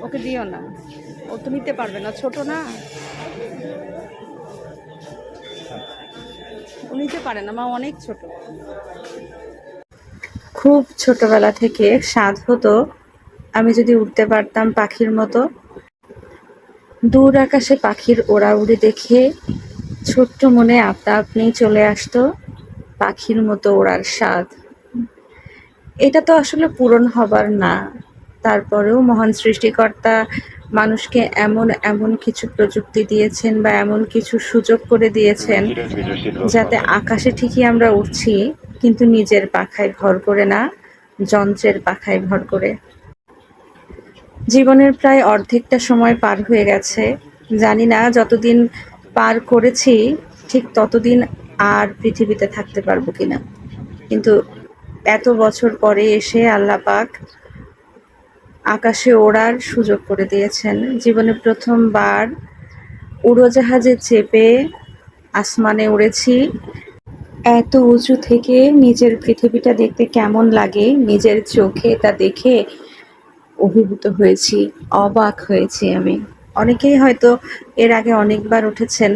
ওকে দিও না, ও তো নিতে পারবে না, ছোট না, ও নিতে পারে না, মা অনেক ছোট। খুব ছোটবেলা থেকে স্বাদ হতো আমি যদি উড়তে পারতাম পাখির মতো। দূর আকাশে পাখির ওড়াউড়ি দেখে ছোট্ট মনে আপনা আপনি চলে আসতো পাখির মতো ওড়ার স্বাদ। এটা তো আসলে পূরণ হবার না, তারপরেও মহান সৃষ্টিকর্তা মানুষকে এমন এমন কিছু প্রযুক্তি দিয়েছেন বা এমন কিছু সুযোগ করে দিয়েছেন যাতে আকাশে ঠিকই আমরা উড়ছি, কিন্তু নিজের পাখায় ভর করে না, যন্ত্রের পাখায় ভর করে। জীবনের প্রায় অর্ধেকটা সময় পার হয়ে গেছে, জানি না যতদিন পার করেছি ঠিক ততদিন আর পৃথিবীতে থাকতে পারবো কিনা, কিন্তু এত বছর পরে এসে আল্লাহ পাক আকাশে ওড়ার সুযোগ করে দিয়েছেন। জীবনে প্রথমবার উড়োজাহাজে চেপে আসমানে উড়েছি। এত উঁচু থেকে নিজের পৃথিবীটা দেখতে কেমন লাগে, নিজের চোখে তা দেখে অভিভূত হয়েছি, অবাক হয়েছি আমি। অনেকেই হয়তো এর আগে অনেকবার উঠেছেন,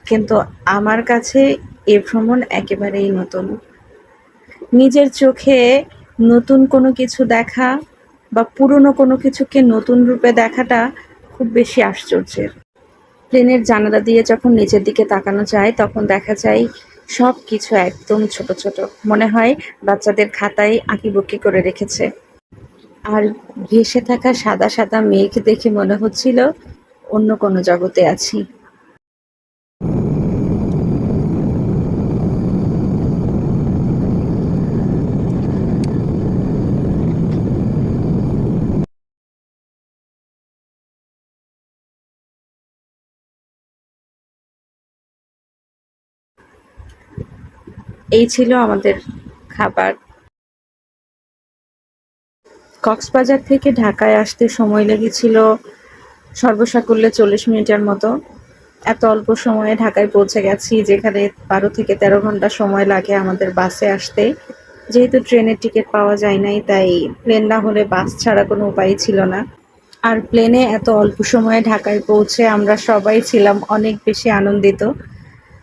কিন্তু আমার কাছে এ ভ্রমণ একেবারেই নতুন। নিজের চোখে নতুন কোনো কিছু দেখা বা পুরনো কোনো কিছুকে নতুন রূপে দেখাটা খুব বেশি আশ্চর্যের। প্লেনের জানালা দিয়ে যখন নিচের দিকে তাকানো যায় তখন দেখা যায় সব কিছু একদম ছোট ছোট, মনে হয় বাচ্চাদের খাতায় আঁকিবুকি করে রেখেছে। আর ভেসে থাকা সাদা সাদা মেঘ দেখে মনে হচ্ছিল অন্য কোনো জগতে আছি। এই ছিল আমাদের খাবার। কক্সবাজার থেকে ঢাকায় আসতে সময় লেগেছিল সর্বসাকুল্যে 40 মিনিটের মতো। এত অল্প সময়ে ঢাকায় পৌঁছে গেছি, যেখানে 12 থেকে 13 ঘন্টা সময় লাগে আমাদের বাসে আসতে। যেহেতু ট্রেনের টিকিট পাওয়া যায় নাই, তাই প্লেন না হলে বাস ছাড়া কোনো উপায়ই ছিল না। আর প্লেনে এত অল্প সময়ে ঢাকায় পৌঁছে আমরা সবাই ছিলাম অনেক বেশি আনন্দিত।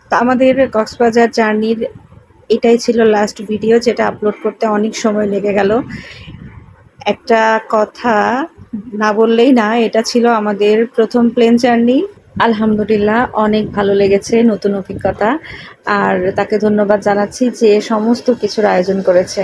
তো আমাদের কক্সবাজার জার্নির এটাই ছিল লাস্ট ভিডিও, যেটা আপলোড করতে অনেক সময় লেগে গেল। একটা কথা না বললেই না, এটা ছিল আমাদের প্রথম প্লেন জার্নি। আলহামদুলিল্লাহ অনেক ভালো লেগেছে, নতুন অভিজ্ঞতা। আর তাকে ধন্যবাদ জানাচ্ছি যে সমস্ত কিছুর আয়োজন করেছে।